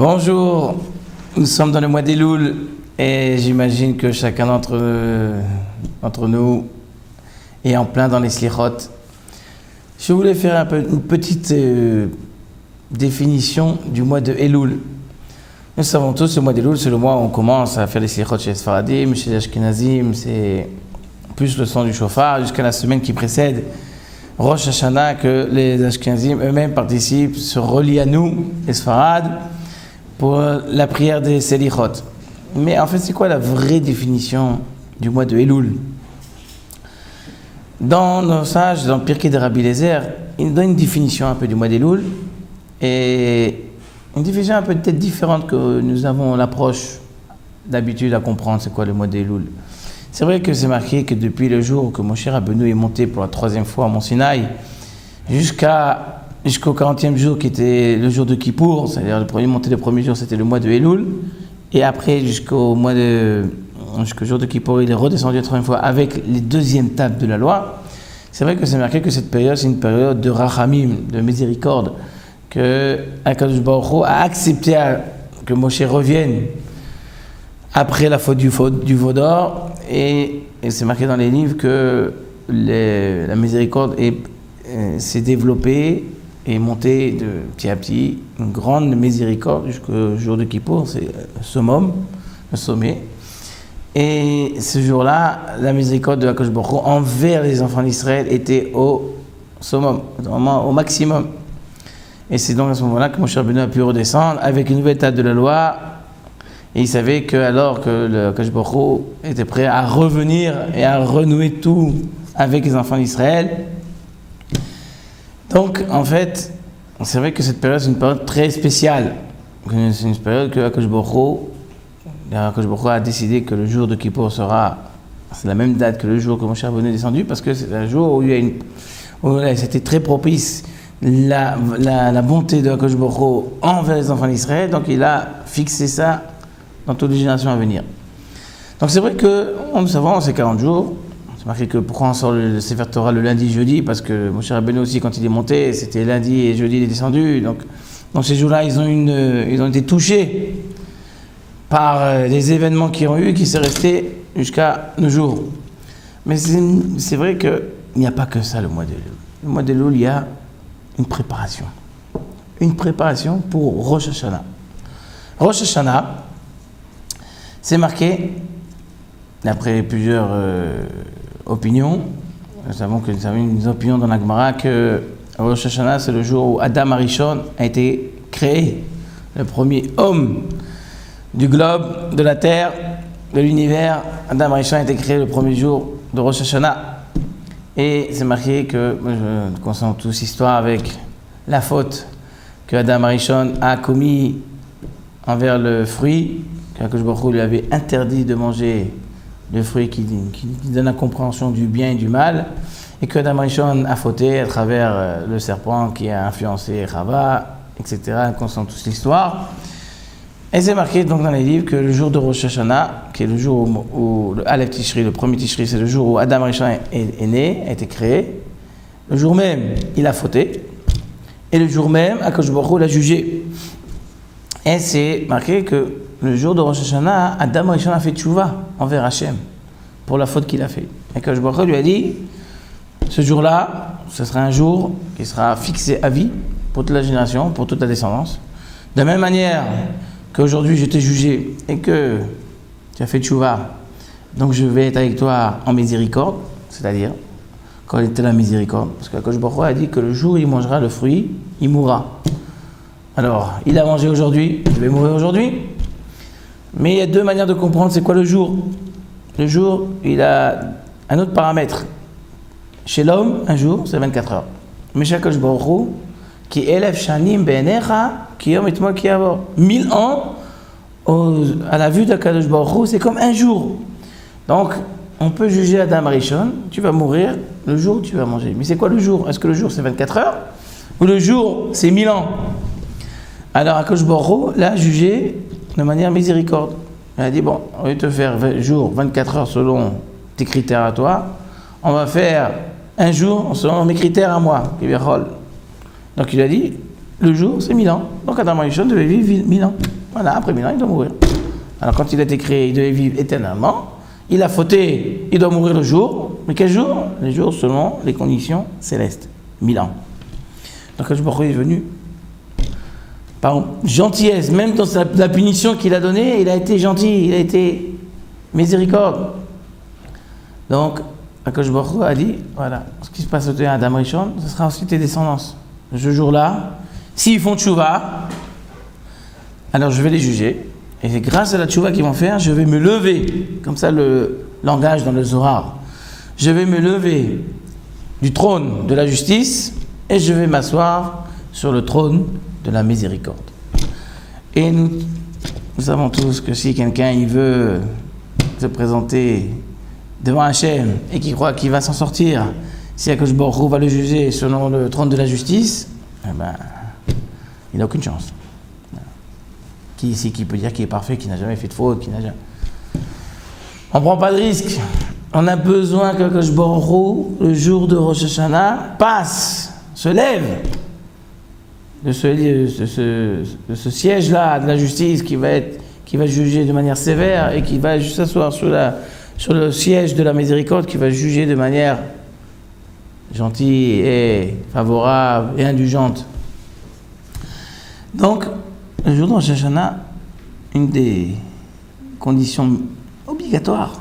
Bonjour, nous sommes dans le mois d'Elul et j'imagine que chacun d'entre nous est en plein dans les slichot. Je voulais faire une petite définition du mois de Elul. Nous savons tous, le mois d'Elul, c'est le mois où on commence à faire les slichot chez les Sfaradim, chez les Ashkenazim, c'est plus le son du chauffard jusqu'à la semaine qui précède Rosh Hashanah, que les Ashkenazim eux-mêmes participent, se relient à nous, les Sfarad, pour la prière des Selichot. Mais en fait, c'est quoi la vraie définition du mois de Elul? Dans nos sages, dans le Pirkei de Rabbi Eliezer, il donne une définition un peu du mois d'Elul, et une définition un peu peut-être différente que nous avons l'approche d'habitude à comprendre c'est quoi le mois d'Elul. C'est vrai que c'est marqué que depuis le jour que Moshe Rabbeinu est monté pour la 3e fois à Mont Sinaï, jusqu'au 40e jour qui était le jour de Kippour, c'est-à-dire le premier jour c'était le mois de Elul, et après jusqu'au jour de Kippour il est redescendu la 3e fois avec les 2e tables de la loi. C'est vrai que c'est marqué que cette période c'est une période de rachamim, de miséricorde, que Akadosh Baruch Hu a accepté que Moshe revienne après la faute du veau d'or, et c'est marqué dans les livres que la miséricorde s'est développée et montée de petit à petit, une grande miséricorde jusqu'au jour de Kippour, c'est le summum, le sommet. Et ce jour-là, la miséricorde de Akadosh Baruch Hu envers les enfants d'Israël était au summum, vraiment au maximum. Et c'est donc à ce moment-là que Moshe Rabbeinu a pu redescendre avec une nouvelle table de la loi. Et il savait que alors que le Akadosh Baruch Hu était prêt à revenir et à renouer tout avec les enfants d'Israël. Donc en fait, c'est vrai que cette période c'est une période très spéciale. C'est une période que Akadosh Baruch Hu a décidé que le jour de Kippour c'est la même date que le jour que Moshe Rabbeinu est descendu, parce que c'est un jour où c'était très propice la bonté de Akadosh Baruch Hu envers les enfants d'Israël. Donc il a fixé ça dans toutes les générations à venir. Donc c'est vrai que, nous savons, ces 40 jours, c'est marqué que pourquoi on sort le Sefer Torah le lundi, jeudi, parce que Moshe Rabbeinu aussi, quand il est monté, c'était lundi et jeudi il est descendu. Donc ces jours-là, ils ont été touchés par des événements qui ont eu, qui sont restés jusqu'à nos jours. Mais c'est vrai qu'il n'y a pas que ça le mois d'Elul. Le mois d'Elul, il y a une préparation. Une préparation pour Rosh Hashanah. Rosh Hashanah, c'est marqué, d'après plusieurs opinions, nous avons une opinion dans la Gemara que Rosh Hashanah, c'est le jour où Adam Arishon a été créé, le premier homme du globe, de la terre, de l'univers. Adam Arishon a été créé le premier jour de Rosh Hashanah. Et c'est marqué que, je concerne tous l'histoire avec la faute que Adam Arishon a commis envers le fruit, qu'Akadosh Baruch Hu lui avait interdit de manger le fruit qui donne la compréhension du bien et du mal, et que Adam Rishon a fauté à travers le serpent qui a influencé Chava, etc. On connaît tous l'histoire. Et c'est marqué donc dans les livres que le jour de Rosh Hashanah, qui est le jour où le Aleph Tishri, le premier Tishri, c'est le jour où Adam Rishon est né, a été créé. Le jour même, il a fauté, et le jour même, Akadosh Baruch Hu l'a jugé. Et c'est marqué que le jour de Rosh Hashanah, Adam Rishon a fait tchouva envers Hachem pour la faute qu'il a fait. Et Akadosh Baruch Hu lui a dit, ce jour-là, ce sera un jour qui sera fixé à vie pour toute la génération, pour toute la descendance. De la même manière qu'aujourd'hui je t'ai jugé et que tu as fait tchouva, donc je vais être avec toi en miséricorde, c'est-à-dire quand il était la miséricorde, parce qu'Akadosh Baruch Hu a dit que le jour où il mangera le fruit, il mourra. Alors, il a mangé aujourd'hui, il va mourir aujourd'hui. Mais il y a deux manières de comprendre c'est quoi le jour. Le jour, il a un autre paramètre. Chez l'homme, un jour, c'est 24 heures. Mais chez Akadosh Baruch Hu, qui élève shanim be'enecha, qui yom etmol ki yavor. 1000 ans, à la vue d'Akadosh Baruch Hu, c'est comme un jour. Donc, on peut juger Adam Rishon, tu vas mourir le jour où tu vas manger. Mais c'est quoi le jour? Est-ce que le jour c'est 24 heures? Ou le jour c'est 1000 ans? Alors Akadosh Baruch Hu l'a jugé de manière miséricorde. Il a dit, bon, au lieu de te faire 20 jours, 24 heures selon tes critères à toi, on va faire un jour selon mes critères à moi. Donc il a dit, le jour, c'est 1000 ans. Donc Adam Rishon devait vivre 1000 ans. Voilà, après 1000 ans, il doit mourir. Alors quand il a été créé, il devait vivre éternellement. Il a fauté, il doit mourir le jour. Mais quel jour? Les jours selon les conditions célestes. 1000 ans. Donc Akadosh Baruch Hu est venu par gentillesse. Même dans la punition qu'il a donnée, il a été gentil, il a été miséricorde. Donc Akadosh Baruch Hu a dit, voilà, ce qui se passe au terrain d'Adam Rishon, ce sera ensuite tes descendances. Ce jour-là, s'ils font tchouva, alors je vais les juger. Et c'est grâce à la tchouva qu'ils vont faire, je vais me lever. Comme ça le langage dans le Zohar. Je vais me lever du trône de la justice et je vais m'asseoir sur le trône de la miséricorde. Et nous savons tous que si quelqu'un il veut se présenter devant Hachem et qui croit qu'il va s'en sortir, si Akadosh Baruch Hu va le juger selon le trône de la justice, eh ben, il n'a aucune chance. Qui ici qui peut dire qu'il est parfait, qui n'a jamais fait de faute, qui n'a jamais... On ne prend pas de risque. On a besoin qu'Akadosh Baruch Hu, le jour de Rosh Hashanah, passe, se lève de ce siège-là de la justice qui va juger de manière sévère et qui va juste s'asseoir sur le siège de la miséricorde qui va juger de manière gentille et favorable et indulgente. Donc, le jour de Rosh Hashanah, une des conditions obligatoires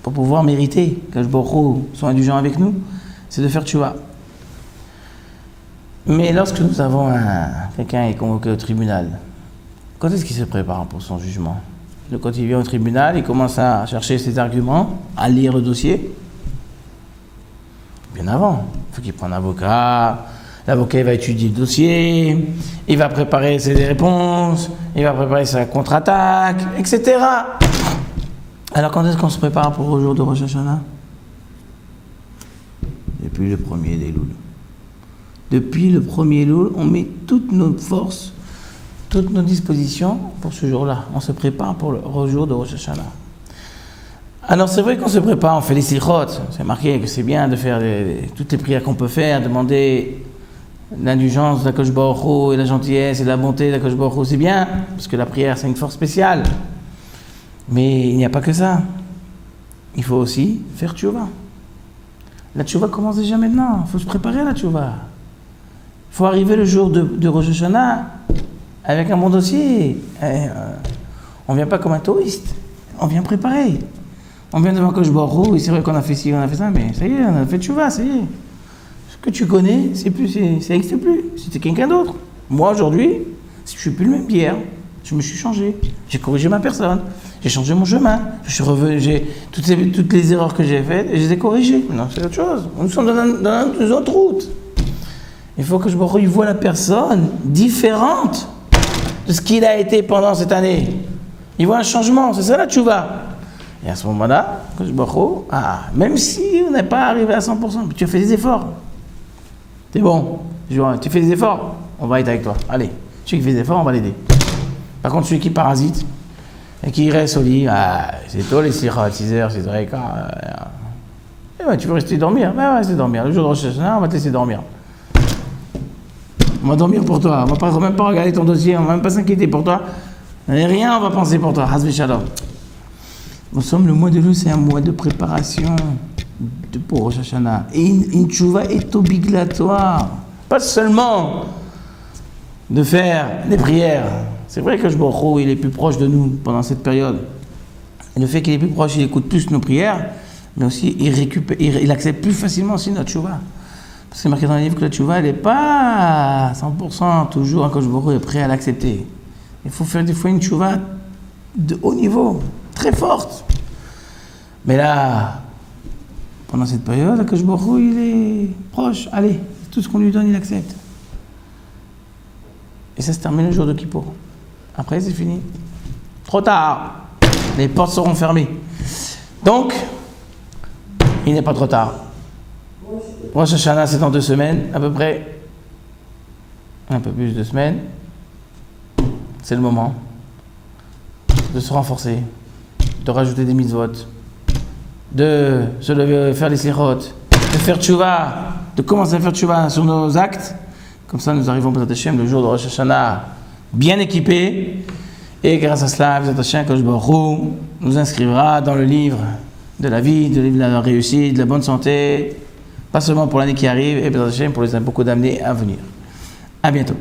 pour pouvoir mériter que Baruch Hu soit indulgent avec nous, c'est de faire tchouva. Mais lorsque nous avons quelqu'un est convoqué au tribunal, quand est-ce qu'il se prépare pour son jugement? Quand il vient au tribunal, il commence à chercher ses arguments, à lire le dossier. Bien avant, il faut qu'il prenne un avocat. L'avocat il va étudier le dossier, il va préparer ses réponses, il va préparer sa contre-attaque, etc. Alors quand est-ce qu'on se prépare pour le jour de Rosh Hashanah? Depuis le premier des Elul. Depuis le premier Elul, on met toutes nos forces, toutes nos dispositions pour ce jour-là. On se prépare pour le jour de Rosh Hashanah. Alors c'est vrai qu'on se prépare, on fait les sikhot. C'est marqué que c'est bien de faire toutes les prières qu'on peut faire, demander l'indulgence d'Akadosh Baruch Hu et la gentillesse et la bonté d'Akadosh Baruch Hu, c'est bien, parce que la prière c'est une force spéciale. Mais il n'y a pas que ça. Il faut aussi faire tchouva. La tchouva commence déjà maintenant, il faut se préparer à la tchouva. Il faut arriver le jour de Rosh Hashanah avec un bon dossier. On ne vient pas comme un touriste, on vient préparer. On vient devant Akadosh Baruch Hu, et c'est vrai qu'on a fait ci, on a fait ça, mais ça y est, on a fait tchouva, ça y est. Ce que tu connais, ça n'existe plus. C'était quelqu'un d'autre. Moi, aujourd'hui, je ne suis plus le même qu'hier. Je me suis changé. J'ai corrigé ma personne. J'ai changé mon chemin. Je suis revenu. Toutes les erreurs que j'ai faites, je les ai corrigées. Non, c'est autre chose. Nous sommes dans une autre route. Il faut que je voie la personne différente de ce qu'il a été pendant cette année. Il voit un changement. C'est ça la tchouva. Et à ce moment-là, que je même si on n'est pas arrivé à 100%, mais tu as fait des efforts. C'est bon, tu fais des efforts, on va être avec toi. Allez, celui qui fait des efforts, on va l'aider. Par contre, celui qui parasite et qui reste au lit, c'est tôt les 6 heures, c'est vrai. Tu veux rester dormir? On va rester dormir. Le jour de Rosh Hashanah, on va te laisser dormir. On va dormir pour toi. On va même pas regarder ton dossier, on va même pas s'inquiéter pour toi. Rien, on va penser pour toi. Hasbi Shalom. Nous sommes le mois de Elul, c'est un mois de préparation pour Rosh Hashanah. Et une tchouva est obligatoire. Pas seulement de faire des prières. C'est vrai que Baruch Hu, il est plus proche de nous pendant cette période. Et le fait qu'il est plus proche, il écoute plus nos prières, mais aussi il accepte plus facilement aussi notre tchouva. Parce que c'est marqué dans le livre que la tchouva, elle n'est pas à 100% toujours quand Baruch Hu est prêt à l'accepter. Il faut faire des fois une tchouva de haut niveau, très forte. Mais là, pendant cette période, Akadosh Baruch Hu, il est proche. Allez, tout ce qu'on lui donne, il accepte. Et ça se termine le jour de Kippour. Après, c'est fini. Trop tard. Les portes seront fermées. Donc, il n'est pas trop tard. Rosh Hashanah, c'est dans 2 semaines, à peu près. Un peu plus de 2 semaines. C'est le moment de se renforcer, de rajouter des mitzvot, de se lever, faire les slichot, de faire tchouva, de commencer à faire tchouva sur nos actes, Comme ça, nous arrivons Bezrat Hashem le jour de Rosh Hashanah bien équipés. Et grâce à cela, Bezrat Hashem, Kadosh Baruch Hu nous inscrira dans le livre de la vie, de la réussite, de la bonne santé, pas seulement pour l'année qui arrive, et Bezrat Hashem pour les beaucoup d'années à venir. À bientôt.